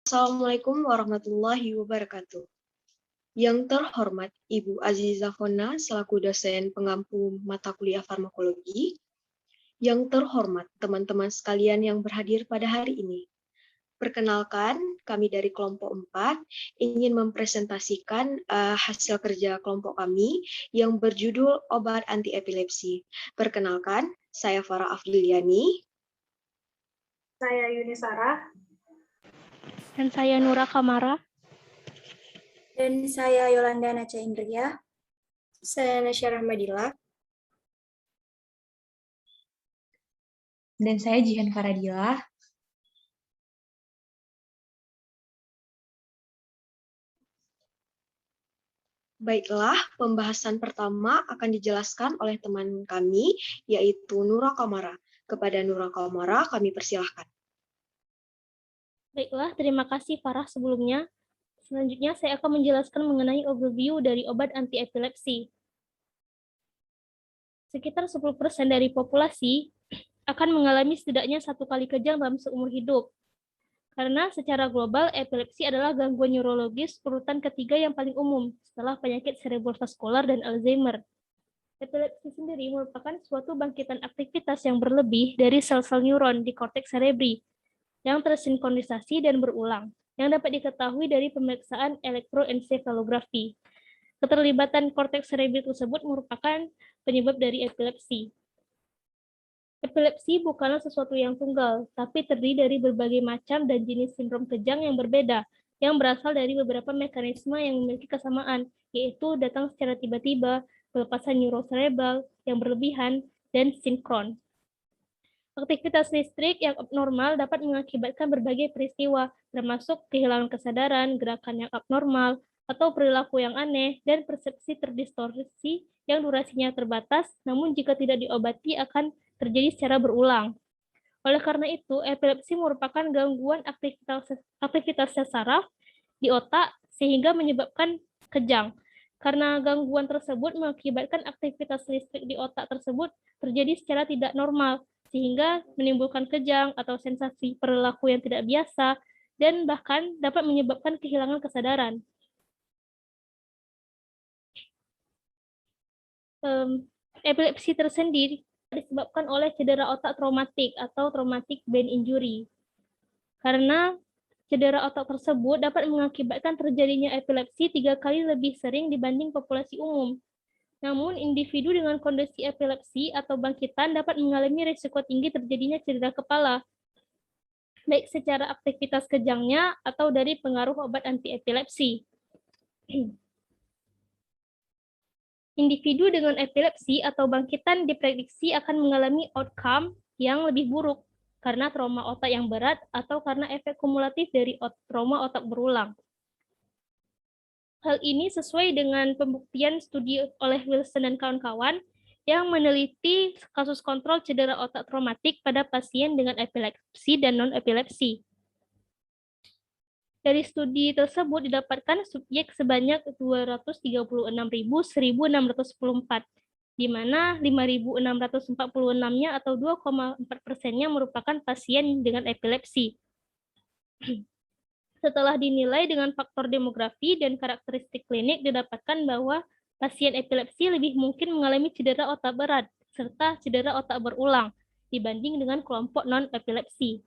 Assalamualaikum warahmatullahi wabarakatuh. Yang terhormat Ibu Aziza Fona selaku dosen pengampu mata kuliah farmakologi. Yang terhormat teman-teman sekalian yang berhadir pada hari ini. Perkenalkan, kami dari kelompok 4 ingin mempresentasikan hasil kerja kelompok kami yang berjudul obat anti epilepsi. Perkenalkan, saya Farah Afdiliani. Saya Yunisara. Dan saya Nura Kamara. Dan saya Yolanda Naca Indria. Saya Nasya Rahmadillah. Dan saya Jihan Faradilah. Baiklah, pembahasan pertama akan dijelaskan oleh teman kami, yaitu Nura Kamara. Kepada Nura Kamara, kami persilahkan. Baiklah, terima kasih Farah sebelumnya. Selanjutnya saya akan menjelaskan mengenai overview dari obat anti epilepsi. Sekitar 10% dari populasi akan mengalami setidaknya 1 kali kejang dalam seumur hidup. Karena secara global, epilepsi adalah gangguan neurologis urutan ketiga yang paling umum setelah penyakit cerebrovaskular dan Alzheimer. Epilepsi sendiri merupakan suatu bangkitan aktivitas yang berlebih dari sel-sel neuron di korteks cerebri yang tersinkronisasi dan berulang, yang dapat diketahui dari pemeriksaan elektroensefalografi. Keterlibatan korteks cerebri tersebut merupakan penyebab dari epilepsi. Epilepsi bukanlah sesuatu yang tunggal, tapi terdiri dari berbagai macam dan jenis sindrom kejang yang berbeda, yang berasal dari beberapa mekanisme yang memiliki kesamaan, yaitu datang secara tiba-tiba, pelepasan neurocerebral yang berlebihan, dan sinkron. Aktivitas listrik yang abnormal dapat mengakibatkan berbagai peristiwa, termasuk kehilangan kesadaran, gerakan yang abnormal, atau perilaku yang aneh, dan persepsi terdistorsi yang durasinya terbatas, namun jika tidak diobati akan terjadi secara berulang. Oleh karena itu, epilepsi merupakan gangguan aktivitas sel saraf di otak sehingga menyebabkan kejang. Karena gangguan tersebut mengakibatkan aktivitas listrik di otak tersebut terjadi secara tidak normal, sehingga menimbulkan kejang atau sensasi perilaku yang tidak biasa, dan bahkan dapat menyebabkan kehilangan kesadaran. Epilepsi tersendiri disebabkan oleh cedera otak traumatik atau traumatic brain injury. Karena cedera otak tersebut dapat mengakibatkan terjadinya epilepsi 3 kali lebih sering dibanding populasi umum. Namun, individu dengan kondisi epilepsi atau bangkitan dapat mengalami risiko tinggi terjadinya cedera kepala, baik secara aktivitas kejangnya atau dari pengaruh obat anti epilepsi. Individu dengan epilepsi atau bangkitan diprediksi akan mengalami outcome yang lebih buruk karena trauma otak yang berat atau karena efek kumulatif dari trauma otak berulang. Hal ini sesuai dengan pembuktian studi oleh Wilson dan kawan-kawan yang meneliti kasus kontrol cedera otak traumatik pada pasien dengan epilepsi dan non-epilepsi. Dari studi tersebut didapatkan subjek sebanyak 236.1644, di mana 5.646-nya atau 2,4%-nya merupakan pasien dengan epilepsi. Setelah dinilai dengan faktor demografi dan karakteristik klinik, didapatkan bahwa pasien epilepsi lebih mungkin mengalami cedera otak berat, serta cedera otak berulang, dibanding dengan kelompok non-epilepsi.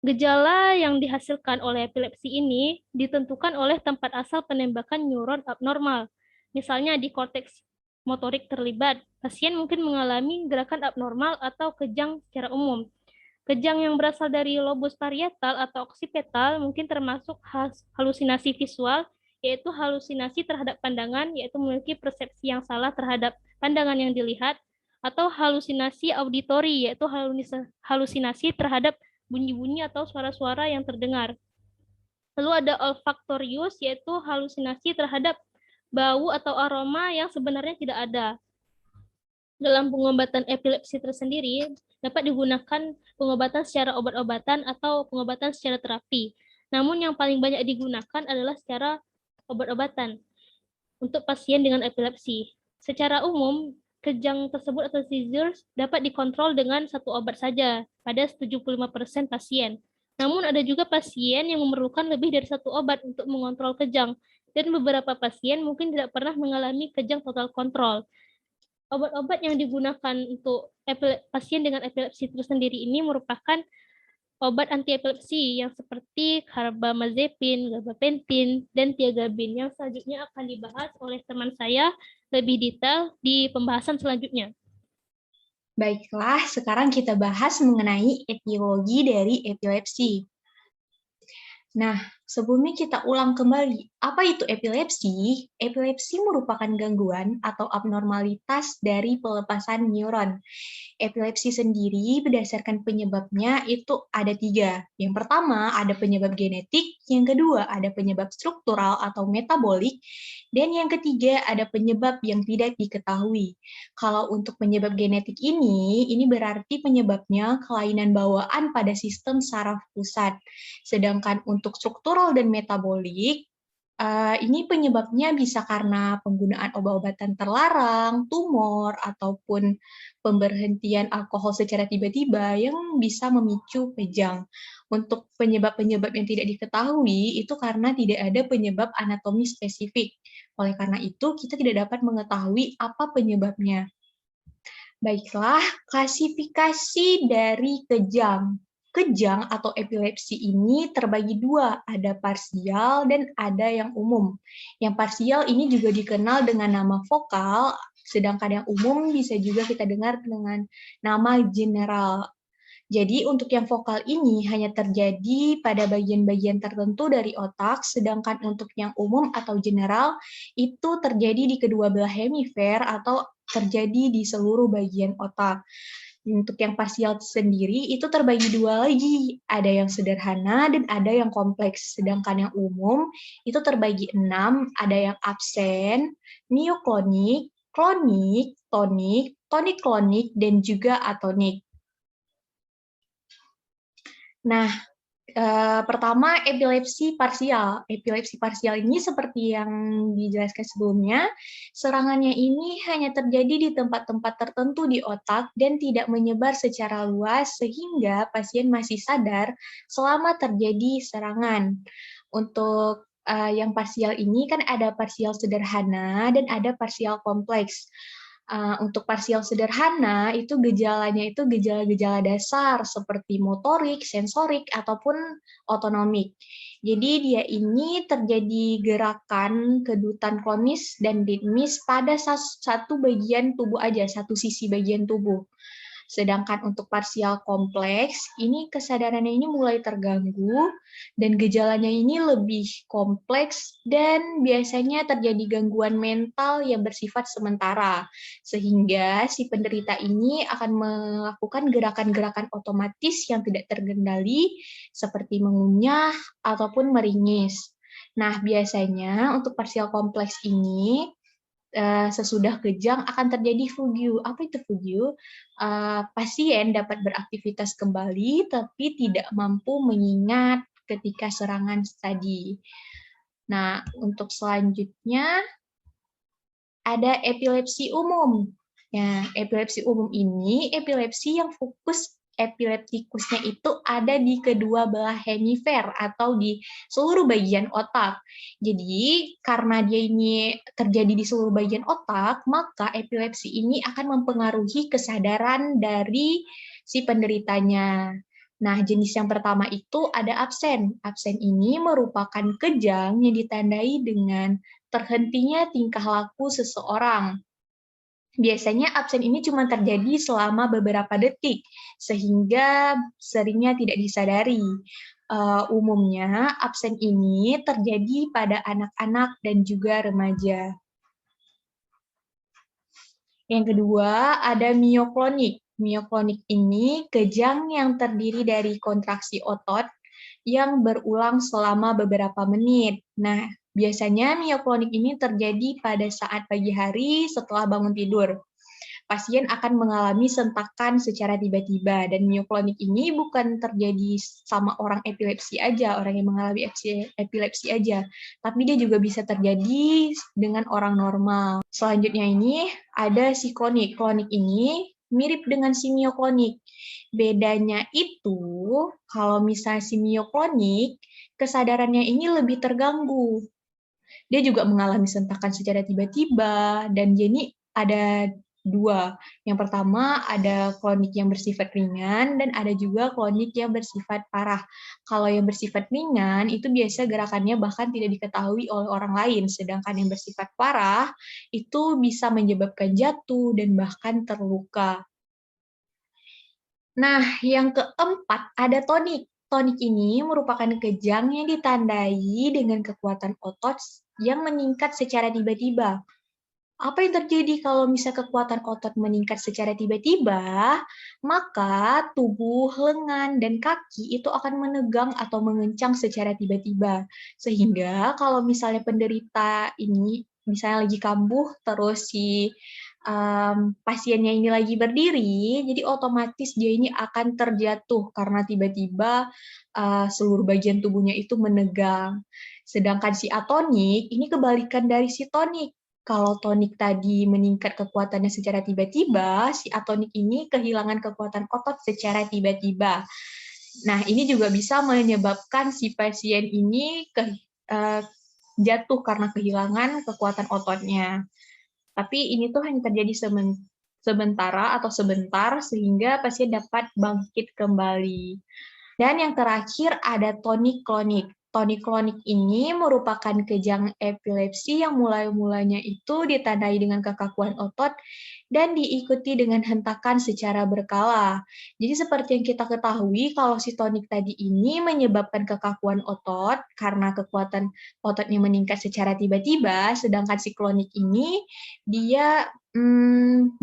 Gejala yang dihasilkan oleh epilepsi ini ditentukan oleh tempat asal penembakan neuron abnormal. Misalnya di korteks motorik terlibat, pasien mungkin mengalami gerakan abnormal atau kejang secara umum. Kejang yang berasal dari lobus parietal atau oksipital mungkin termasuk halusinasi visual, yaitu halusinasi terhadap pandangan, yaitu memiliki persepsi yang salah terhadap pandangan yang dilihat, atau halusinasi auditori, yaitu halusinasi terhadap bunyi-bunyi atau suara-suara yang terdengar. Lalu ada olfaktorius, yaitu halusinasi terhadap bau atau aroma yang sebenarnya tidak ada. Dalam pengobatan epilepsi tersendiri, dapat digunakan pengobatan secara obat-obatan atau pengobatan secara terapi. Namun yang paling banyak digunakan adalah secara obat-obatan untuk pasien dengan epilepsi. Secara umum, kejang tersebut atau seizures dapat dikontrol dengan satu obat saja pada 75% pasien. Namun ada juga pasien yang memerlukan lebih dari satu obat untuk mengontrol kejang, dan beberapa pasien mungkin tidak pernah mengalami kejang total kontrol. Obat-obat yang digunakan untuk pasien dengan epilepsi tersendiri ini merupakan obat anti-epilepsi yang seperti carbamazepin, gabapentin, dan tiagabin yang selanjutnya akan dibahas oleh teman saya lebih detail di pembahasan selanjutnya. Baiklah, sekarang kita bahas mengenai etiologi dari epilepsi. Nah, sebelumnya kita ulang kembali, apa itu epilepsi? Epilepsi merupakan gangguan atau abnormalitas dari pelepasan neuron. Epilepsi sendiri berdasarkan penyebabnya itu ada 3. Yang pertama ada penyebab genetik, yang kedua ada penyebab struktural atau metabolik, dan yang ketiga ada penyebab yang tidak diketahui. Kalau untuk penyebab genetik ini berarti penyebabnya kelainan bawaan pada sistem saraf pusat. Sedangkan untuk struktural dan metabolik, ini penyebabnya bisa karena penggunaan obat-obatan terlarang, tumor, ataupun pemberhentian alkohol secara tiba-tiba yang bisa memicu kejang. Untuk penyebab-penyebab yang tidak diketahui, itu karena tidak ada penyebab anatomi spesifik. Oleh karena itu, kita tidak dapat mengetahui apa penyebabnya. Baiklah, klasifikasi dari kejang. Kejang atau epilepsi ini terbagi 2, ada parsial dan ada yang umum. Yang parsial ini juga dikenal dengan nama vokal, sedangkan yang umum bisa juga kita dengar dengan nama general. Jadi untuk yang vokal ini hanya terjadi pada bagian-bagian tertentu dari otak, sedangkan untuk yang umum atau general itu terjadi di kedua belah hemisfer atau terjadi di seluruh bagian otak. Untuk yang parsial sendiri itu terbagi 2 lagi, ada yang sederhana dan ada yang kompleks. Sedangkan yang umum itu terbagi 6, ada yang absen, mioklonik, klonik, tonik, tonik-klonik, dan juga atonik. Nah, pertama epilepsi parsial. Epilepsi parsial ini seperti yang dijelaskan sebelumnya, serangannya ini hanya terjadi di tempat-tempat tertentu di otak dan tidak menyebar secara luas sehingga pasien masih sadar selama terjadi serangan. Untuk yang parsial ini kan ada parsial sederhana dan ada parsial kompleks. Untuk parsial sederhana, itu gejalanya itu gejala-gejala dasar seperti motorik, sensorik, ataupun otonomik. Jadi dia ini terjadi gerakan kedutan klonis dan ritmis pada satu bagian tubuh aja, satu sisi bagian tubuh. Sedangkan untuk parsial kompleks, ini kesadarannya ini mulai terganggu, dan gejalanya ini lebih kompleks, dan biasanya terjadi gangguan mental yang bersifat sementara, sehingga si penderita ini akan melakukan gerakan-gerakan otomatis yang tidak terkendali, seperti mengunyah ataupun meringis. Nah, biasanya untuk parsial kompleks ini, sesudah kejang akan terjadi fugio. Apa itu fugio? Pasien dapat beraktivitas kembali tapi tidak mampu mengingat ketika serangan tadi. Nah, untuk selanjutnya ada epilepsi umum. Ya, epilepsi umum ini epilepsi yang fokus epileptikusnya itu ada di kedua belah hemisfer atau di seluruh bagian otak. Jadi, karena dia ini terjadi di seluruh bagian otak, maka epilepsi ini akan mempengaruhi kesadaran dari si penderitanya. Nah, jenis yang pertama itu ada absen. Absen ini merupakan kejang yang ditandai dengan terhentinya tingkah laku seseorang. Biasanya absen ini cuma terjadi selama beberapa detik, sehingga seringnya tidak disadari. Umumnya, absen ini terjadi pada anak-anak dan juga remaja. Yang kedua, ada mioklonik. Mioklonik ini kejang yang terdiri dari kontraksi otot yang berulang selama beberapa menit. Nah, biasanya mioklonik ini terjadi pada saat pagi hari setelah bangun tidur. pasien akan mengalami sentakan secara tiba-tiba. Dan mioklonik ini bukan terjadi sama orang epilepsi aja, orang yang mengalami epilepsi aja, tapi dia juga bisa terjadi dengan orang normal. Selanjutnya ini ada si klonik. Klonik ini mirip dengan si mioklonik. Bedanya itu, kalau misalnya si mioklonik, kesadarannya ini lebih terganggu. Dia juga mengalami sentakan secara tiba-tiba, dan jadi ada dua. Yang pertama ada klonik yang bersifat ringan, dan ada juga klonik yang bersifat parah. Kalau yang bersifat ringan, itu biasa gerakannya bahkan tidak diketahui oleh orang lain, sedangkan yang bersifat parah, itu bisa menyebabkan jatuh dan bahkan terluka. Nah, yang keempat ada tonik. Tonik ini merupakan kejang yang ditandai dengan kekuatan otot yang meningkat secara tiba-tiba. Apa yang terjadi kalau misalnya kekuatan otot meningkat secara tiba-tiba? Maka tubuh, lengan, dan kaki itu akan menegang atau mengencang secara tiba-tiba. Sehingga kalau misalnya penderita ini misalnya lagi kambuh, terus si pasiennya ini lagi berdiri, jadi otomatis dia ini akan terjatuh karena tiba-tiba seluruh bagian tubuhnya itu menegang. Sedangkan si atonik ini kebalikan dari si tonik. Kalau tonik tadi meningkat kekuatannya secara tiba-tiba, si atonik ini kehilangan kekuatan otot secara tiba-tiba. Nah, ini juga bisa menyebabkan si pasien ini jatuh karena kehilangan kekuatan ototnya. Tapi ini tuh hanya terjadi sementara atau sebentar, sehingga pasien dapat bangkit kembali. Dan yang terakhir ada tonik klonik. Tonik klonik ini merupakan kejang epilepsi yang mulai-mulanya itu ditandai dengan kekakuan otot dan diikuti dengan hentakan secara berkala. Jadi seperti yang kita ketahui, kalau si tonik tadi ini menyebabkan kekakuan otot karena kekuatan ototnya meningkat secara tiba-tiba, sedangkan si klonik ini dia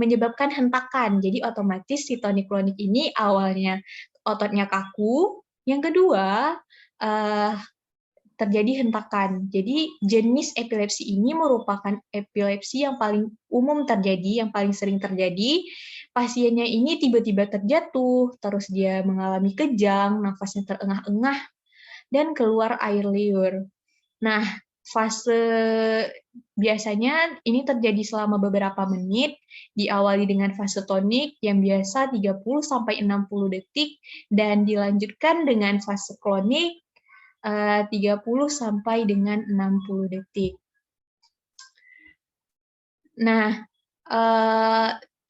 menyebabkan hentakan. Jadi otomatis si tonik klonik ini awalnya ototnya kaku, yang kedua terjadi hentakan. Jadi jenis epilepsi ini merupakan epilepsi yang paling umum terjadi, yang paling sering terjadi. Pasiennya ini tiba-tiba terjatuh, terus dia mengalami kejang, nafasnya terengah-engah, dan keluar air liur. Nah, fase biasanya ini terjadi selama beberapa menit, diawali dengan fase tonik yang biasa 30-60 detik, dan dilanjutkan dengan fase klonik 30 sampai dengan 60 detik. Nah,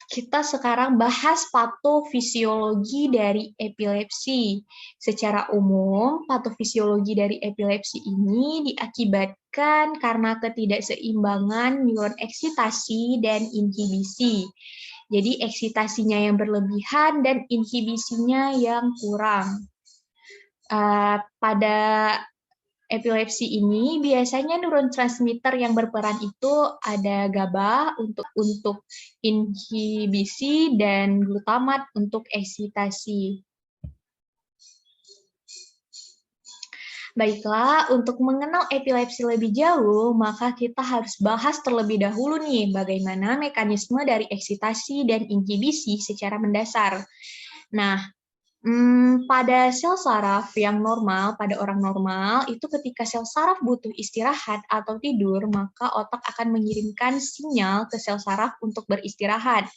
kita sekarang bahas patofisiologi dari epilepsi. Secara umum, patofisiologi dari epilepsi ini diakibatkan karena ketidakseimbangan neuron eksitasi dan inhibisi. Jadi eksitasinya yang berlebihan dan inhibisinya yang kurang. Pada epilepsi ini biasanya neurotransmitter yang berperan itu ada GABA untuk inhibisi dan glutamat untuk eksitasi. Baiklah, untuk mengenal epilepsi lebih jauh, maka kita harus bahas terlebih dahulu nih bagaimana mekanisme dari eksitasi dan inhibisi secara mendasar. Nah, pada sel saraf yang normal, pada orang normal, itu ketika sel saraf butuh istirahat atau tidur, maka otak akan mengirimkan sinyal ke sel saraf untuk beristirahat.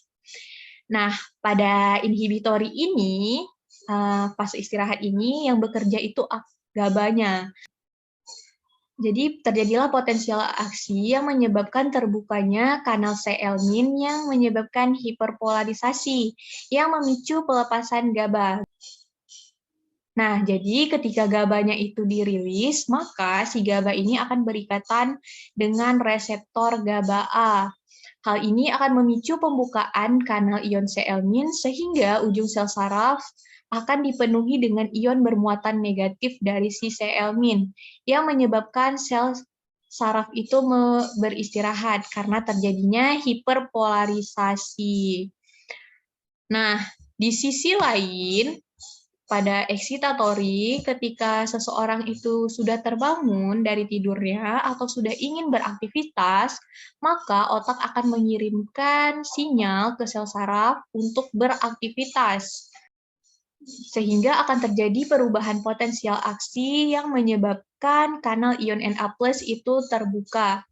Nah, pada inhibitori ini, fase istirahat ini yang bekerja itu GABA-nya. Jadi terjadilah potensial aksi yang menyebabkan terbukanya kanal C-L-min yang menyebabkan hiperpolarisasi yang memicu pelepasan GABA. Nah, jadi ketika GABA-nya itu dirilis, maka si GABA ini akan berikatan dengan reseptor GABA-A. Hal ini akan memicu pembukaan kanal ion C-L-min sehingga ujung sel saraf akan dipenuhi dengan ion bermuatan negatif dari si C-L-min yang menyebabkan sel saraf itu beristirahat karena terjadinya hiperpolarisasi. Nah, di sisi lain, pada excitatory, ketika seseorang itu sudah terbangun dari tidurnya atau sudah ingin beraktivitas, maka otak akan mengirimkan sinyal ke sel saraf untuk beraktivitas. Sehingga akan terjadi perubahan potensial aksi yang menyebabkan kanal ion Na+ itu terbuka.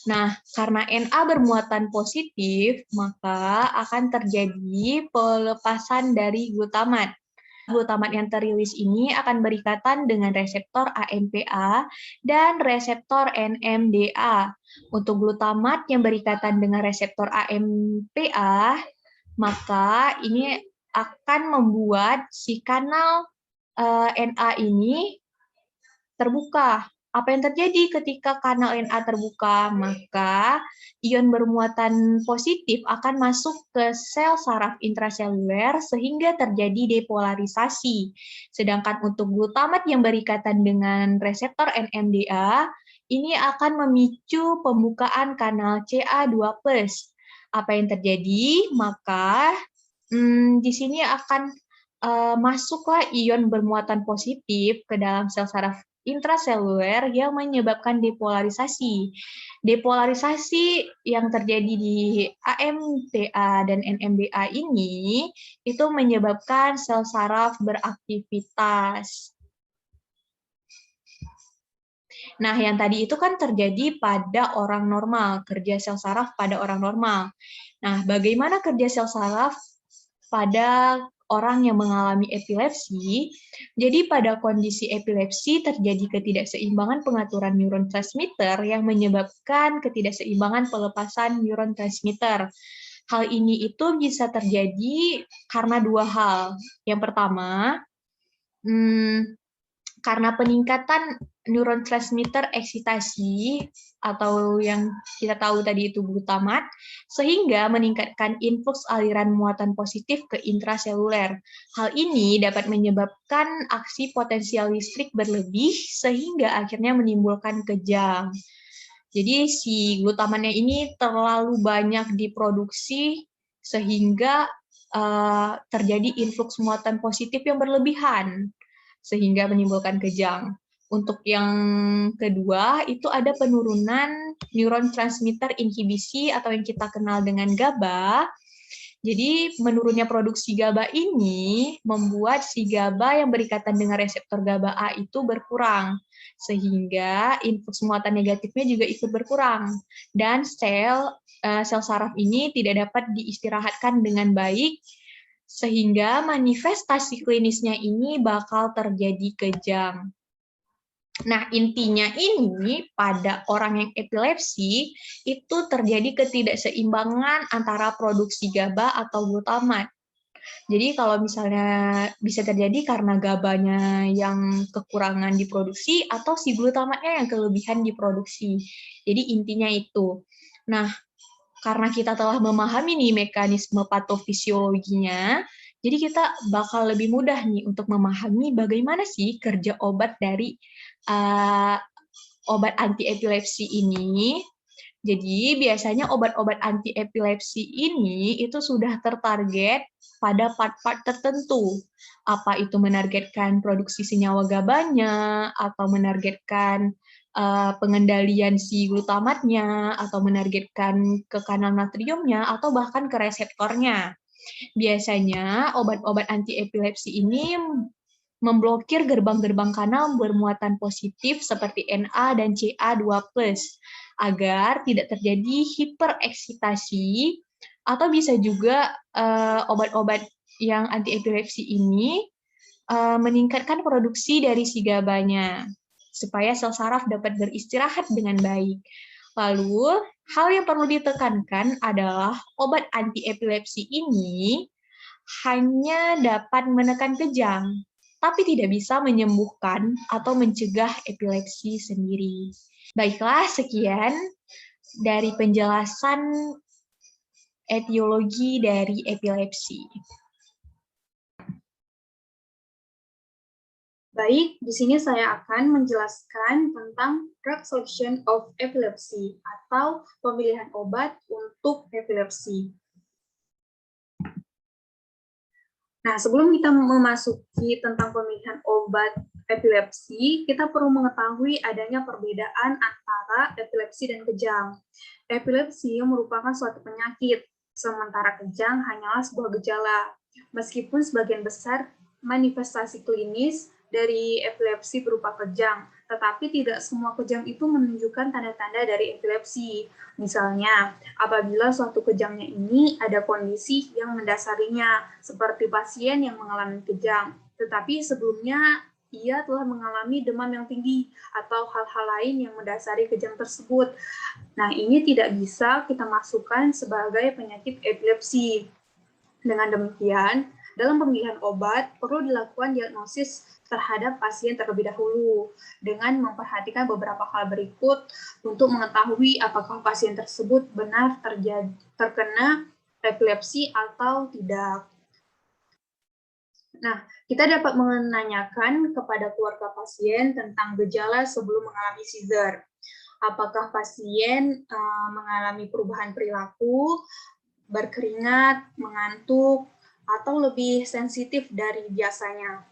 Nah, karena Na bermuatan positif, maka akan terjadi pelepasan dari glutamat. Glutamat yang terilis ini akan berikatan dengan reseptor AMPA dan reseptor NMDA. Untuk glutamat yang berikatan dengan reseptor AMPA, maka ini akan membuat si kanal Na ini terbuka. Apa yang terjadi ketika kanal Na terbuka? Maka ion bermuatan positif akan masuk ke sel saraf intraseluler sehingga terjadi depolarisasi. Sedangkan untuk glutamat yang berikatan dengan reseptor NMDA, ini akan memicu pembukaan kanal Ca2+. Apa yang terjadi? Maka di sini akan masuklah ion bermuatan positif ke dalam sel saraf intraseluler yang menyebabkan depolarisasi. Depolarisasi yang terjadi di AMPA dan NMDA ini itu menyebabkan sel saraf beraktivitas. Nah, yang tadi itu kan terjadi pada orang normal, kerja sel saraf pada orang normal. Nah, bagaimana kerja sel saraf pada orang yang mengalami epilepsi? Jadi pada kondisi epilepsi terjadi ketidakseimbangan pengaturan neurotransmitter yang menyebabkan ketidakseimbangan pelepasan neurotransmitter. Hal ini itu bisa terjadi karena dua hal. Yang pertama, karena peningkatan neurotransmitter eksitasi atau yang kita tahu tadi itu glutamat, sehingga meningkatkan influx aliran muatan positif ke intraseluler. Hal ini dapat menyebabkan aksi potensial listrik berlebih sehingga akhirnya menimbulkan kejang. Jadi si glutamatnya ini terlalu banyak diproduksi sehingga terjadi influx muatan positif yang berlebihan sehingga menimbulkan kejang. Untuk yang kedua, itu ada penurunan neurotransmitter inhibisi atau yang kita kenal dengan GABA. Jadi menurunnya produksi GABA ini membuat si GABA yang berikatan dengan reseptor GABA-A itu berkurang, sehingga influx muatan negatifnya juga ikut berkurang. Dan sel saraf ini tidak dapat diistirahatkan dengan baik, sehingga manifestasi klinisnya ini bakal terjadi kejang. Nah, intinya ini pada orang yang epilepsi itu terjadi ketidakseimbangan antara produksi GABA atau glutamat. Jadi kalau misalnya bisa terjadi karena GABA-nya yang kekurangan diproduksi atau si glutamatnya yang kelebihan diproduksi. Jadi intinya itu. Nah, karena kita telah memahami nih mekanisme patofisiologinya, jadi kita bakal lebih mudah nih untuk memahami bagaimana sih kerja obat dari obat anti-epilepsi ini. Jadi biasanya obat-obat anti-epilepsi ini itu sudah tertarget pada part-part tertentu. Apa itu menargetkan produksi senyawa GABA-nya, atau menargetkan pengendalian si glutamatnya, atau menargetkan ke kanal natriumnya, atau bahkan ke reseptornya. Biasanya obat-obat anti-epilepsi ini memblokir gerbang-gerbang kanal bermuatan positif seperti Na dan Ca2+, agar tidak terjadi hipereksitasi, atau bisa juga obat-obat yang anti-epilepsi ini meningkatkan produksi dari si GABA-nya, supaya sel saraf dapat beristirahat dengan baik. Lalu, hal yang perlu ditekankan adalah obat anti-epilepsi ini hanya dapat menekan kejang, tapi tidak bisa menyembuhkan atau mencegah epilepsi sendiri. Baiklah, sekian dari penjelasan etiologi dari epilepsi. Baik, di sini saya akan menjelaskan tentang drug selection of epilepsy atau pemilihan obat untuk epilepsi. Nah, sebelum kita memasuki tentang pemilihan obat epilepsi, kita perlu mengetahui adanya perbedaan antara epilepsi dan kejang. Epilepsi merupakan suatu penyakit, sementara kejang hanyalah sebuah gejala. Meskipun sebagian besar manifestasi klinis dari epilepsi berupa kejang, tetapi tidak semua kejang itu menunjukkan tanda-tanda dari epilepsi. Misalnya, apabila suatu kejangnya ini ada kondisi yang mendasarinya, seperti pasien yang mengalami kejang, tetapi sebelumnya ia telah mengalami demam yang tinggi atau hal-hal lain yang mendasari kejang tersebut. Nah, ini tidak bisa kita masukkan sebagai penyakit epilepsi. Dengan demikian, dalam pemilihan obat perlu dilakukan diagnosis terhadap pasien terlebih dahulu dengan memperhatikan beberapa hal berikut untuk mengetahui apakah pasien tersebut benar terkena epilepsi atau tidak. Nah, kita dapat menanyakan kepada keluarga pasien tentang gejala sebelum mengalami seizure. Apakah pasien mengalami perubahan perilaku, berkeringat, mengantuk, atau lebih sensitif dari biasanya.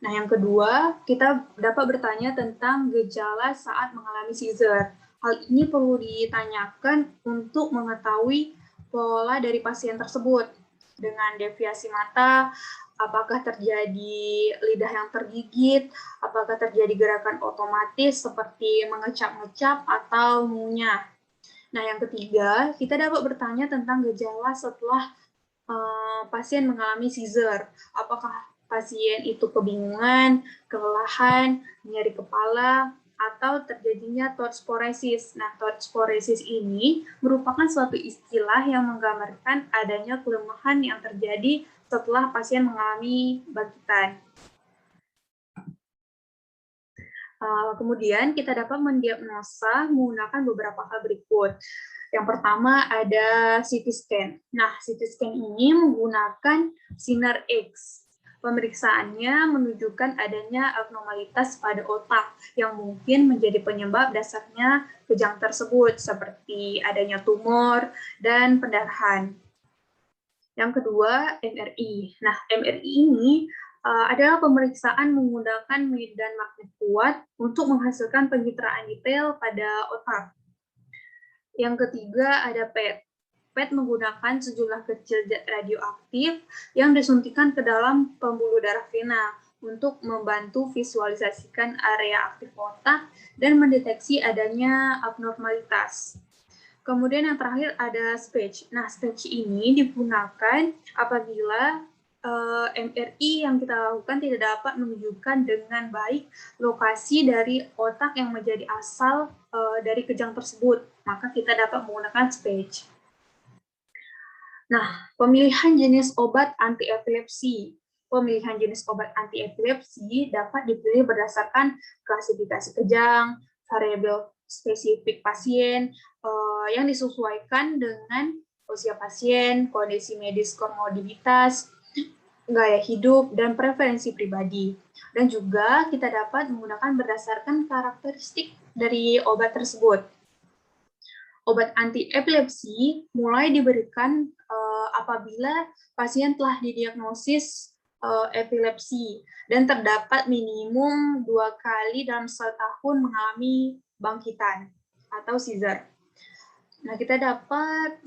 Nah, yang kedua, kita dapat bertanya tentang gejala saat mengalami seizure. Hal ini perlu ditanyakan untuk mengetahui pola dari pasien tersebut. Dengan deviasi mata, apakah terjadi lidah yang tergigit, apakah terjadi gerakan otomatis seperti mengecap-ngecap atau mengunyah. Nah, yang ketiga, kita dapat bertanya tentang gejala setelah pasien mengalami seizure. Apakah pasien itu kebingungan, kelelahan, nyeri kepala, atau terjadinya toxporesis. Nah, toxporesis ini merupakan suatu istilah yang menggambarkan adanya kelemahan yang terjadi setelah pasien mengalami bangkitan. Kemudian kita dapat mendiagnosa menggunakan beberapa hal berikut. Yang pertama ada CT scan. Nah, CT scan ini menggunakan sinar X. Pemeriksaannya menunjukkan adanya abnormalitas pada otak yang mungkin menjadi penyebab dasarnya kejang tersebut, seperti adanya tumor dan pendarahan. Yang kedua, MRI. Nah, MRI ini adalah pemeriksaan menggunakan medan magnet kuat untuk menghasilkan pencitraan detail pada otak. Yang ketiga ada PET. PET menggunakan sejumlah kecil zat radioaktif yang disuntikan ke dalam pembuluh darah vena untuk membantu visualisasikan area aktif otak dan mendeteksi adanya abnormalitas. Kemudian yang terakhir ada SPECT. Nah, SPECT ini digunakan apabila MRI yang kita lakukan tidak dapat menunjukkan dengan baik lokasi dari otak yang menjadi asal dari kejang tersebut, maka kita dapat menggunakan SPECT. Nah, pemilihan jenis obat anti-epilepsi. Pemilihan jenis obat anti-epilepsi dapat dipilih berdasarkan klasifikasi kejang, variabel spesifik pasien, yang disesuaikan dengan usia pasien, kondisi medis komorbiditas, gaya hidup, dan preferensi pribadi. Dan juga kita dapat menggunakan berdasarkan karakteristik dari obat tersebut. Obat anti-epilepsi mulai diberikan apabila pasien telah didiagnosis epilepsi dan terdapat minimum 2 kali dalam 1 tahun mengalami bangkitan atau seizure. Nah, kita dapat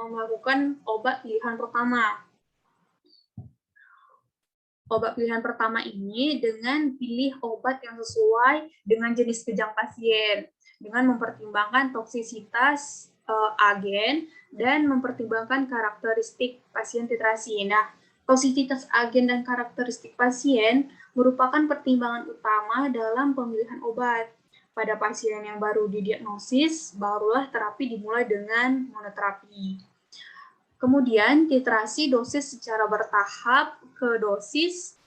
melakukan obat pilihan pertama. Obat pilihan pertama ini dengan pilih obat yang sesuai dengan jenis kejang pasien, dengan mempertimbangkan toksisitas agen dan mempertimbangkan karakteristik pasien titrasi. Nah, toksisitas agen dan karakteristik pasien merupakan pertimbangan utama dalam pemilihan obat. Pada pasien yang baru didiagnosis, barulah terapi dimulai dengan monoterapi. Kemudian titrasi dosis secara bertahap ke dosis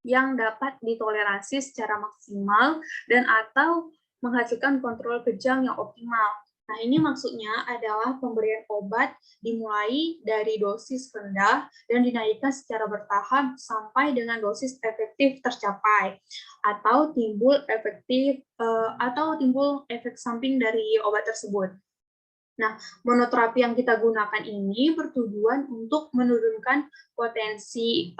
yang dapat ditoleransi secara maksimal dan atau menghasilkan kontrol kejang yang optimal. Nah, ini maksudnya adalah pemberian obat dimulai dari dosis rendah dan dinaikkan secara bertahap sampai dengan dosis efektif tercapai atau timbul efek samping dari obat tersebut. Nah, monoterapi yang kita gunakan ini bertujuan untuk menurunkan potensi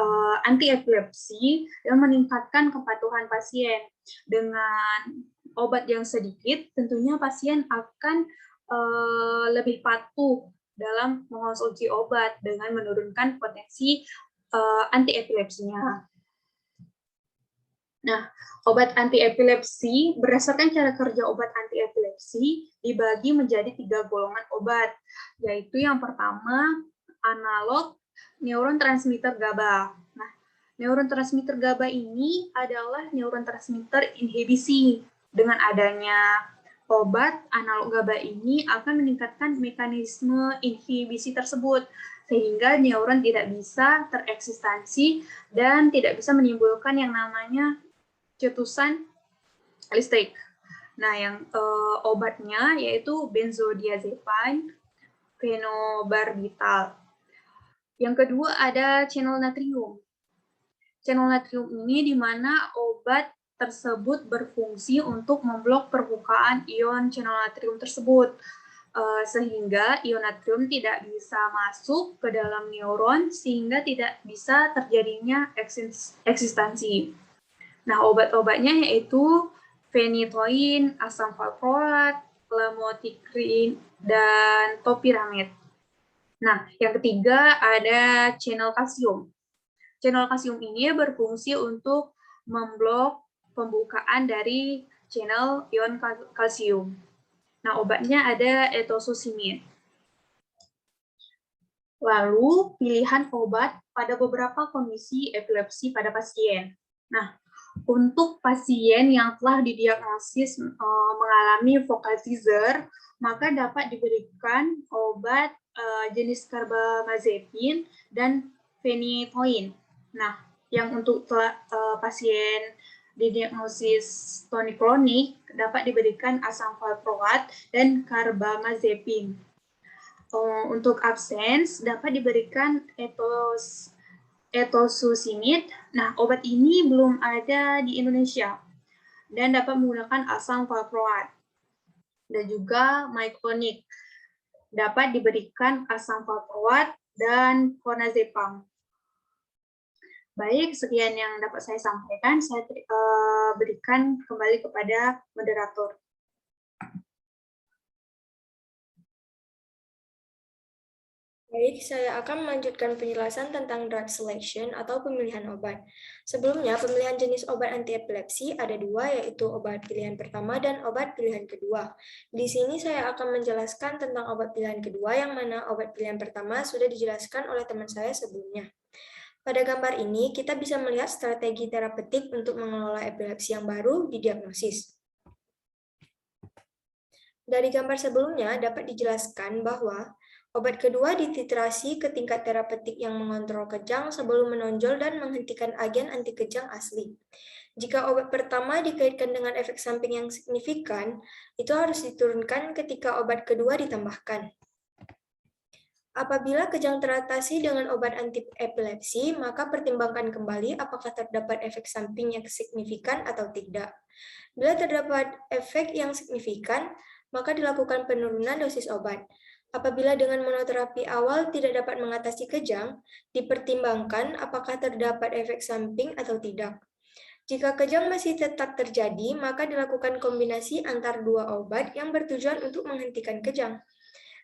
anti-epilepsi dan meningkatkan kepatuhan pasien. Dengan obat yang sedikit, tentunya pasien akan lebih patuh dalam mengonsumsi obat dengan menurunkan potensi anti-epilepsinya. Nah, obat anti-epilepsi, berdasarkan cara kerja obat anti-epilepsi, dibagi menjadi 3 golongan obat, yaitu yang pertama, analog neurotransmitter GABA. Nah, neurotransmitter GABA ini adalah neurotransmitter inhibisi. Dengan adanya obat analog GABA ini akan meningkatkan mekanisme inhibisi tersebut, sehingga neuron tidak bisa tereksistensi dan tidak bisa menimbulkan yang namanya cetusan listrik. Nah, yang obatnya yaitu benzodiazepine, phenobarbital. Yang kedua ada channel natrium. Channel natrium ini di mana obat tersebut berfungsi untuk memblok permukaan ion channel natrium tersebut, sehingga ion natrium tidak bisa masuk ke dalam neuron sehingga tidak bisa terjadinya eksistensi. Nah, obat-obatnya yaitu phenytoin, asam valproat, lamotrigine, dan topiramate. Nah, yang ketiga ada channel kalsium. Channel kalsium ini berfungsi untuk memblok pembukaan dari channel ion kalsium. Nah, obatnya ada etosusimid. Lalu, pilihan obat pada beberapa kondisi epilepsi pada pasien. Nah, untuk pasien yang telah didiagnosis mengalami focal seizure, maka dapat diberikan obat jenis carbamazepine dan phenytoin. Nah, yang untuk pasien didiagnosis tonic-klonik dapat diberikan asam valproat dan carbamazepine. Untuk absens dapat diberikan etosusimid. Nah, obat ini belum ada di Indonesia dan dapat menggunakan asam valproat. Dan juga myclonic. Dapat diberikan asam valproat dan clonazepam. Baik, sekian yang dapat saya sampaikan. Saya berikan kembali kepada moderator. Baik, saya akan melanjutkan penjelasan tentang drug selection atau pemilihan obat. Sebelumnya, pemilihan jenis obat anti-epilepsi ada dua, yaitu obat pilihan pertama dan obat pilihan kedua. Di sini saya akan menjelaskan tentang obat pilihan kedua, yang mana obat pilihan pertama sudah dijelaskan oleh teman saya sebelumnya. Pada gambar ini, kita bisa melihat strategi terapeutik untuk mengelola epilepsi yang baru didiagnosis. Dari gambar sebelumnya dapat dijelaskan bahwa obat kedua dititrasi ke tingkat terapeutik yang mengontrol kejang sebelum menonjol dan menghentikan agen anti kejang asli. Jika obat pertama dikaitkan dengan efek samping yang signifikan, itu harus diturunkan ketika obat kedua ditambahkan. Apabila kejang teratasi dengan obat anti-epilepsi, maka pertimbangkan kembali apakah terdapat efek samping yang signifikan atau tidak. Bila terdapat efek yang signifikan, maka dilakukan penurunan dosis obat. Apabila dengan monoterapi awal tidak dapat mengatasi kejang, dipertimbangkan apakah terdapat efek samping atau tidak. Jika kejang masih tetap terjadi, maka dilakukan kombinasi antar dua obat yang bertujuan untuk menghentikan kejang.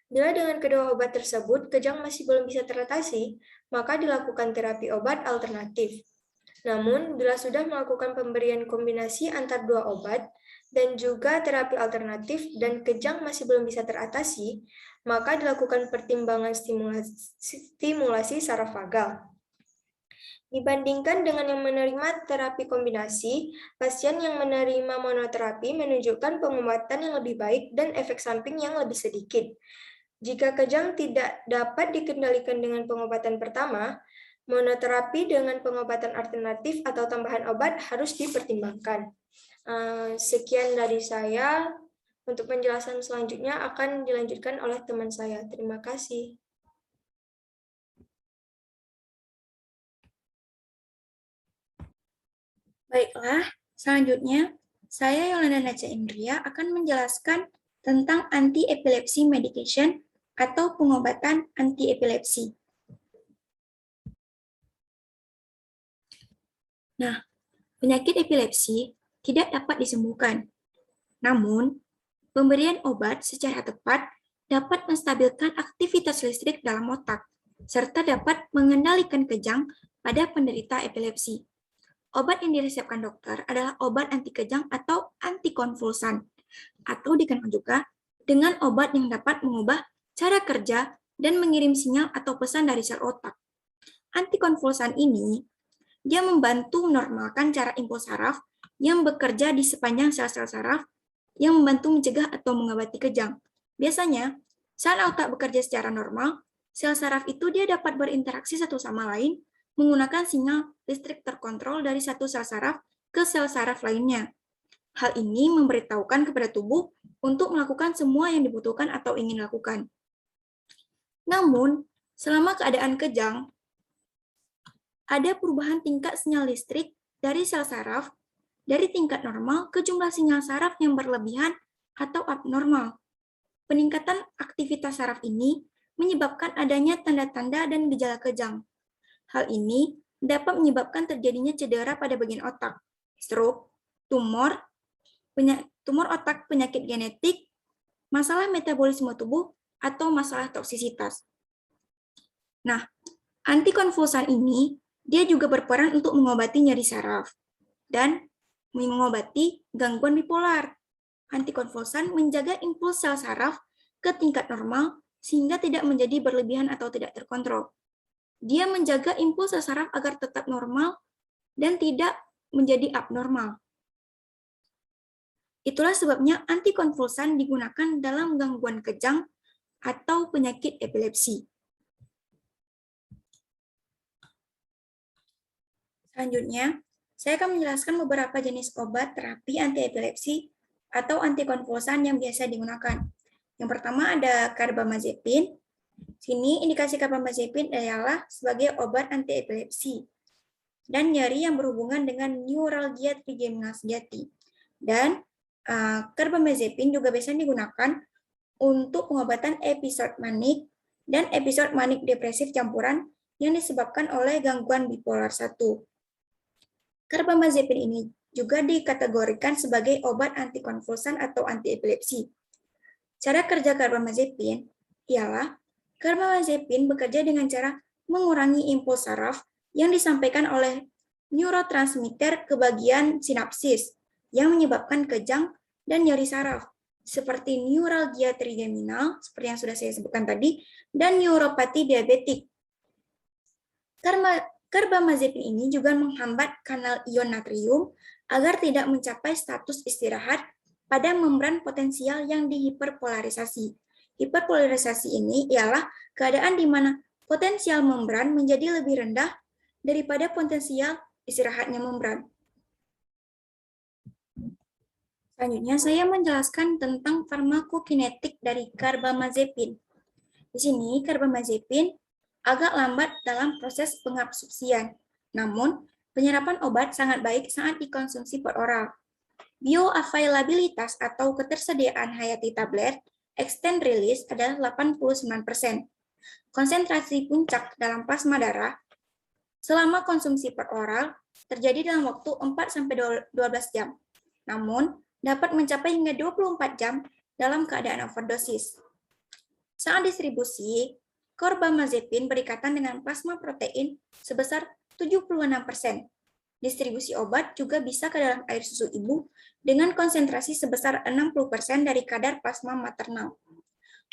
Bila dengan kedua obat tersebut kejang masih belum bisa teratasi, maka dilakukan terapi obat alternatif. Namun, bila sudah melakukan pemberian kombinasi antar dua obat dan juga terapi alternatif dan kejang masih belum bisa teratasi, maka dilakukan pertimbangan stimulasi saraf-vagal. Dibandingkan dengan yang menerima terapi kombinasi, pasien yang menerima monoterapi menunjukkan pengobatan yang lebih baik dan efek samping yang lebih sedikit. Jika kejang tidak dapat dikendalikan dengan pengobatan pertama, monoterapi dengan pengobatan alternatif atau tambahan obat harus dipertimbangkan. Sekian dari saya. Untuk penjelasan selanjutnya akan dilanjutkan oleh teman saya. Terima kasih. Baiklah, selanjutnya saya Yolanda Naca Indria akan menjelaskan tentang anti-epilepsy medication atau pengobatan anti-epilepsi. Nah, penyakit epilepsi tidak dapat disembuhkan. Namun, pemberian obat secara tepat dapat menstabilkan aktivitas listrik dalam otak, serta dapat mengendalikan kejang pada penderita epilepsi. Obat yang diresepkan dokter adalah obat anti kejang atau antikonvulsan, atau dikenal juga dengan obat yang dapat mengubah cara kerja dan mengirim sinyal atau pesan dari sel otak. Antikonvulsan ini, dia membantu menormalkan cara impuls saraf yang bekerja di sepanjang sel-sel saraf yang membantu mencegah atau mengobati kejang. Biasanya, saat otak bekerja secara normal, sel saraf itu dia dapat berinteraksi satu sama lain menggunakan sinyal listrik terkontrol dari satu sel saraf ke sel saraf lainnya. Hal ini memberitahukan kepada tubuh untuk melakukan semua yang dibutuhkan atau ingin lakukan. Namun, selama keadaan kejang, ada perubahan tingkat sinyal listrik dari sel saraf dari tingkat normal ke jumlah sinyal saraf yang berlebihan atau abnormal. Peningkatan aktivitas saraf ini menyebabkan adanya tanda-tanda dan gejala kejang. Hal ini dapat menyebabkan terjadinya cedera pada bagian otak, stroke, tumor otak, penyakit genetik, masalah metabolisme tubuh, atau masalah toksisitas. Nah, antikonvulsan ini dia juga berperan untuk mengobati nyeri saraf dan mengobati gangguan bipolar. Antikonvulsan menjaga impuls sel saraf ke tingkat normal sehingga tidak menjadi berlebihan atau tidak terkontrol. Dia menjaga impuls sel saraf agar tetap normal dan tidak menjadi abnormal. Itulah sebabnya antikonvulsan digunakan dalam gangguan kejang atau penyakit epilepsi. Selanjutnya, saya akan menjelaskan beberapa jenis obat terapi anti-epilepsi atau antikonvulsan yang biasa digunakan. Yang pertama ada carbamazepine. Sini indikasi carbamazepine adalah sebagai obat anti-epilepsi dan nyeri yang berhubungan dengan neuralgia trigeminal sejati. Dan carbamazepine juga biasa digunakan untuk pengobatan episode manik dan episode manik depresif campuran yang disebabkan oleh gangguan bipolar 1. Carbamazepine ini juga dikategorikan sebagai obat antikonvulsan atau anti-epilepsi. Cara kerja carbamazepine ialah carbamazepine bekerja dengan cara mengurangi impuls saraf yang disampaikan oleh neurotransmitter ke bagian sinapsis yang menyebabkan kejang dan nyeri saraf, seperti neuralgia trigeminal, seperti yang sudah saya sebutkan tadi, dan neuropati diabetik. Carbamazepine ini juga menghambat kanal ion natrium agar tidak mencapai status istirahat pada membran potensial yang dihiperpolarisasi. Hiperpolarisasi ini ialah keadaan di mana potensial membran menjadi lebih rendah daripada potensial istirahatnya membran. Selanjutnya, saya menjelaskan tentang farmakokinetik dari carbamazepine. Di sini, carbamazepine agak lambat dalam proses pengabsorpsian. Namun, penyerapan obat sangat baik saat dikonsumsi per oral. Bioavailabilitas atau ketersediaan hayati tablet extend release adalah 89%. Konsentrasi puncak dalam plasma darah selama konsumsi per oral terjadi dalam waktu 4-12 jam. Namun, dapat mencapai hingga 24 jam dalam keadaan overdosis. Saat distribusi, carbamazepine berikatan dengan plasma protein sebesar 76%. Distribusi obat juga bisa ke dalam air susu ibu dengan konsentrasi sebesar 60% dari kadar plasma maternal.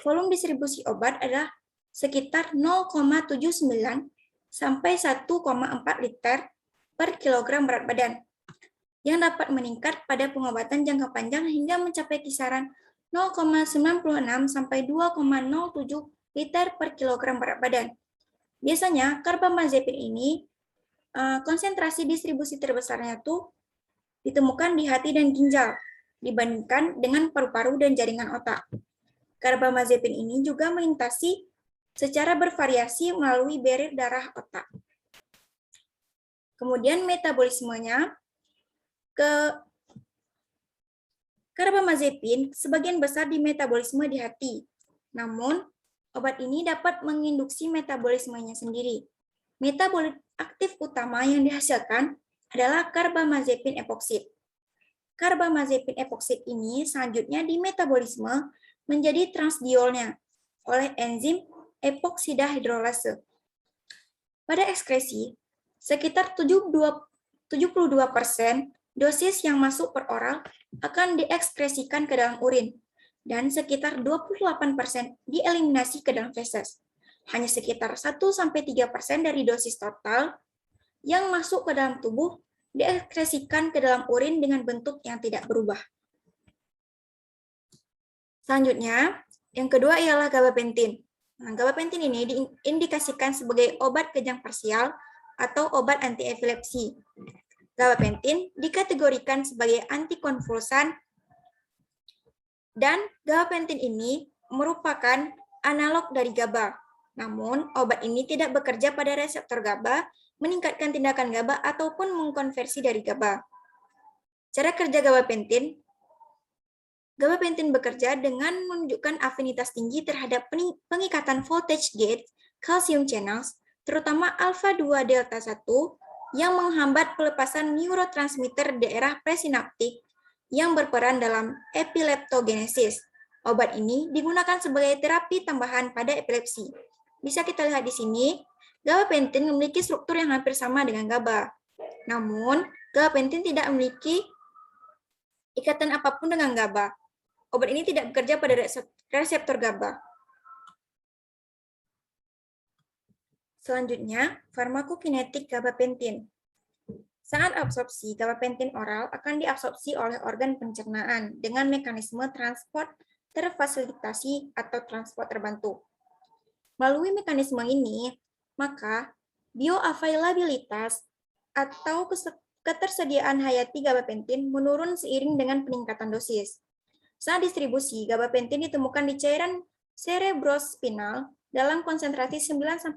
Volume distribusi obat adalah sekitar 0,79 sampai 1,4 liter per kilogram berat badan, yang dapat meningkat pada pengobatan jangka panjang hingga mencapai kisaran 0,96 sampai 2,07 liter per kilogram berat badan. Biasanya, carbamazepine ini konsentrasi distribusi terbesarnya tuh ditemukan di hati dan ginjal dibandingkan dengan paru-paru dan jaringan otak. Carbamazepine ini juga melintasi secara bervariasi melalui barrier darah otak. Kemudian metabolismenya Karbamazepin sebagian besar di metabolisme di hati. Namun, obat ini dapat menginduksi metabolismenya sendiri. Metabolit aktif utama yang dihasilkan adalah karbamazepin epoksid. Karbamazepin epoksid ini selanjutnya di metabolisme menjadi transdiolnya oleh enzim epoksida hidrolase. Pada ekskresi, sekitar 72% dosis yang masuk per oral akan diekskresikan ke dalam urin, dan sekitar 28% dieliminasi ke dalam feses. Hanya sekitar 1-3% dari dosis total yang masuk ke dalam tubuh diekskresikan ke dalam urin dengan bentuk yang tidak berubah. Selanjutnya, yang kedua ialah gabapentin. Nah, gabapentin ini diindikasikan sebagai obat kejang parsial atau obat anti-epilepsi. Gabapentin dikategorikan sebagai antikonvulsan dan gabapentin ini merupakan analog dari GABA. Namun, obat ini tidak bekerja pada reseptor GABA, meningkatkan tindakan GABA ataupun mengkonversi dari GABA. Cara kerja gabapentin bekerja dengan menunjukkan afinitas tinggi terhadap pengikatan voltage gate calcium channels, terutama alpha 2 delta 1, yang menghambat pelepasan neurotransmitter daerah presinaptik yang berperan dalam epileptogenesis. Obat ini digunakan sebagai terapi tambahan pada epilepsi. Bisa kita lihat di sini, gabapentin memiliki struktur yang hampir sama dengan GABA. Namun, gabapentin tidak memiliki ikatan apapun dengan GABA. Obat ini tidak bekerja pada reseptor GABA. Selanjutnya, farmakokinetik gabapentin. Saat absorpsi, gabapentin oral akan diabsorpsi oleh organ pencernaan dengan mekanisme transport terfasilitasi atau transport terbantu. Melalui mekanisme ini, maka bioavailabilitas atau ketersediaan hayati gabapentin menurun seiring dengan peningkatan dosis. Saat distribusi, gabapentin ditemukan di cairan cerebrospinal dalam konsentrasi 9-20%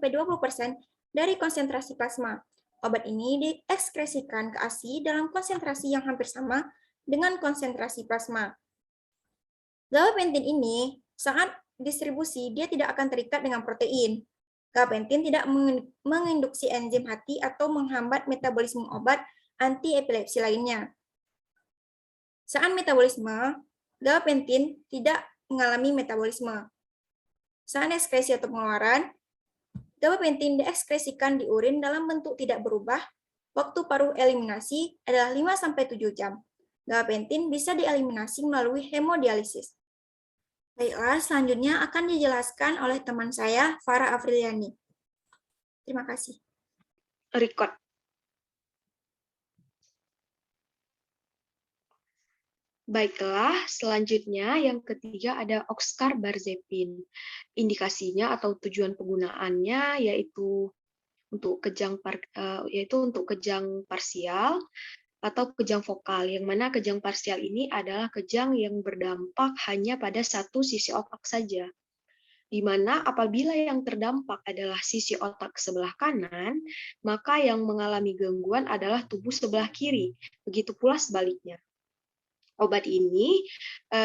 dari konsentrasi plasma. Obat ini diekskresikan ke ASI dalam konsentrasi yang hampir sama dengan konsentrasi plasma. Gabapentin ini saat distribusi dia tidak akan terikat dengan protein. Gabapentin tidak menginduksi enzim hati atau menghambat metabolisme obat anti-epilepsi lainnya. Saat metabolisme, gabapentin tidak mengalami metabolisme. Saat ekskresi atau pengeluaran, gabapentin diekskresikan di urin dalam bentuk tidak berubah. Waktu paruh eliminasi adalah 5-7 jam. Gabapentin bisa dieliminasi melalui hemodialisis. Baiklah, selanjutnya akan dijelaskan oleh teman saya, Farah Afriliani. Terima kasih. Record. Baiklah, selanjutnya yang ketiga ada oxcarbazepin. Indikasinya atau tujuan penggunaannya yaitu untuk kejang parsial atau kejang vokal, yang mana kejang parsial ini adalah kejang yang berdampak hanya pada satu sisi otak saja. Di mana apabila yang terdampak adalah sisi otak sebelah kanan, maka yang mengalami gangguan adalah tubuh sebelah kiri. Begitu pula sebaliknya. Obat ini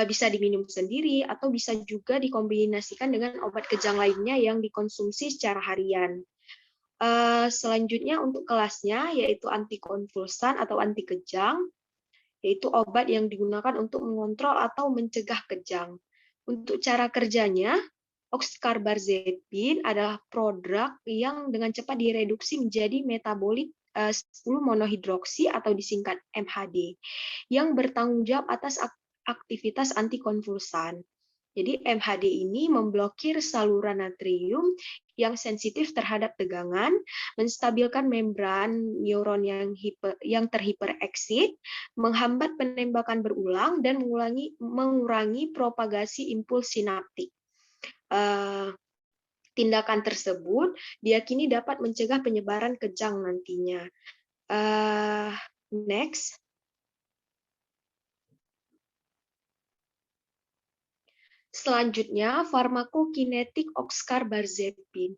bisa diminum sendiri atau bisa juga dikombinasikan dengan obat kejang lainnya yang dikonsumsi secara harian. Selanjutnya untuk kelasnya yaitu antikonvulsan atau anti kejang, yaitu obat yang digunakan untuk mengontrol atau mencegah kejang. Untuk cara kerjanya, oxcarbazepin adalah prodrug yang dengan cepat direduksi menjadi metabolit 10 monohidroksi atau disingkat MHD yang bertanggung jawab atas aktivitas antikonvulsan. Jadi MHD ini memblokir saluran natrium yang sensitif terhadap tegangan, menstabilkan membran neuron yang terhipereksit, menghambat penembakan berulang dan mengurangi propagasi impuls sinaptik. Tindakan tersebut diyakini dapat mencegah penyebaran kejang nantinya. Next. Selanjutnya, farmakokinetik oxcarbazepin.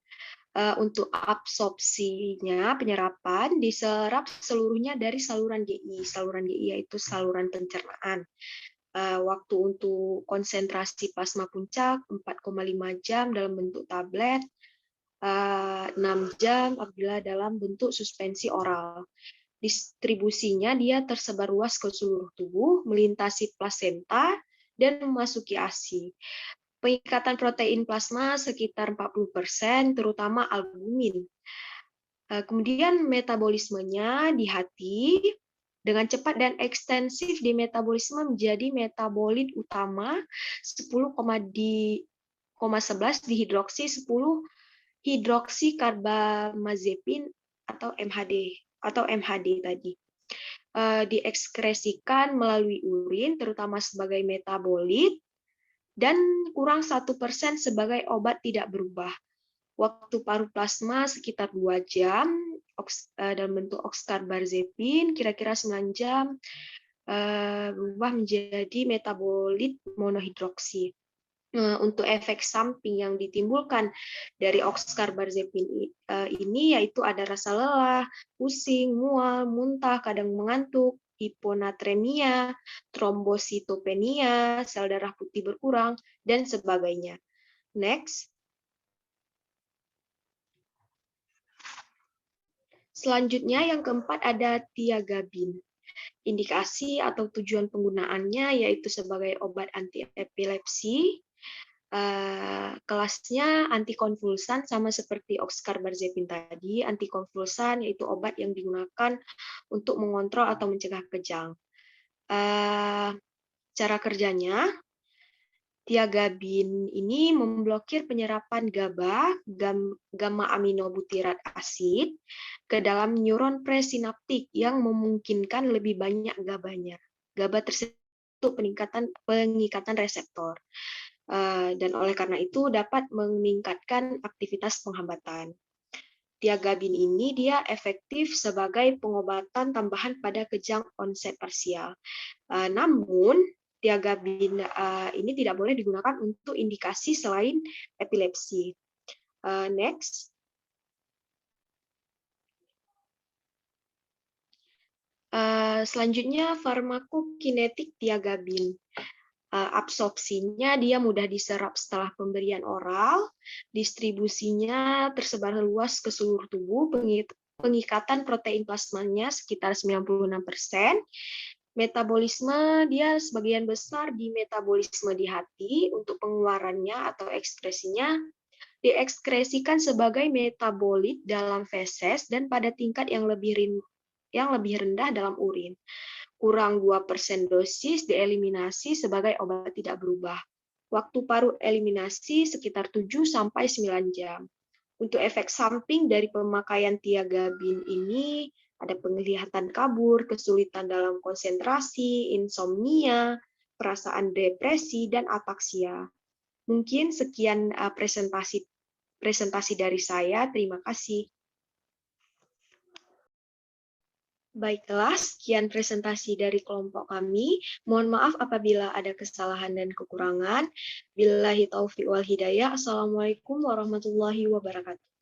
Untuk absorpsinya, penyerapan, diserap seluruhnya dari saluran GI. Saluran GI yaitu saluran pencernaan. Waktu untuk konsentrasi plasma puncak 4,5 jam dalam bentuk tablet, 6 jam apabila dalam bentuk suspensi oral. Distribusinya dia tersebar luas ke seluruh tubuh, melintasi plasenta, dan memasuki ASI. Pengikatan protein plasma sekitar 40%, terutama albumin. Kemudian metabolismenya di hati, dengan cepat dan ekstensif di metabolisme menjadi metabolit utama 10,11 dihidroksi 10 hidroksikarbamazepin atau MHD tadi. Diekskresikan melalui urin terutama sebagai metabolit dan kurang 1% sebagai obat tidak berubah. Waktu paruh plasma sekitar 2 jam, dalam bentuk oxcarbazepin kira-kira 9 jam, berubah menjadi metabolit monohidroksi. Untuk efek samping yang ditimbulkan dari oxcarbazepin ini yaitu ada rasa lelah, pusing, mual, muntah, kadang mengantuk, hiponatremia, trombositopenia, sel darah putih berkurang, dan sebagainya. Next. Selanjutnya yang keempat ada tiagabin. Indikasi atau tujuan penggunaannya yaitu sebagai obat anti epilepsi. Kelasnya antikonvulsan sama seperti oxcarbazepin tadi. Antikonvulsan yaitu obat yang digunakan untuk mengontrol atau mencegah kejang. Cara kerjanya, tiagabin ini memblokir penyerapan GABA, gamma aminobutirat asid, ke dalam neuron presinaptik yang memungkinkan lebih banyak GABA-nya. GABA tersebut pengikatan reseptor. Dan oleh karena itu dapat meningkatkan aktivitas penghambatan. Tiagabin ini dia efektif sebagai pengobatan tambahan pada kejang onset parsial. Namun, tiagabin ini tidak boleh digunakan untuk indikasi selain epilepsi. Next. Selanjutnya farmakokinetik tiagabin. Absorpsinya dia mudah diserap setelah pemberian oral, distribusinya tersebar luas ke seluruh tubuh, pengikatan protein plasmanya sekitar 96%, metabolisme dia sebagian besar di metabolisme di hati, untuk pengeluarannya atau ekspresinya diekskresikan sebagai metabolit dalam feses dan pada tingkat yang lebih rendah dalam urin. Kurang 2% dosis dieliminasi sebagai obat tidak berubah. Waktu paruh eliminasi sekitar 7-9 jam. Untuk efek samping dari pemakaian tiagabin ini ada penglihatan kabur, kesulitan dalam konsentrasi, insomnia, perasaan depresi, dan apaksia. Mungkin sekian presentasi dari saya. Terima kasih. Baiklah, sekian presentasi dari kelompok kami. Mohon maaf apabila ada kesalahan dan kekurangan. Billahi taufiq wal hidayah. Assalamualaikum warahmatullahi wabarakatuh.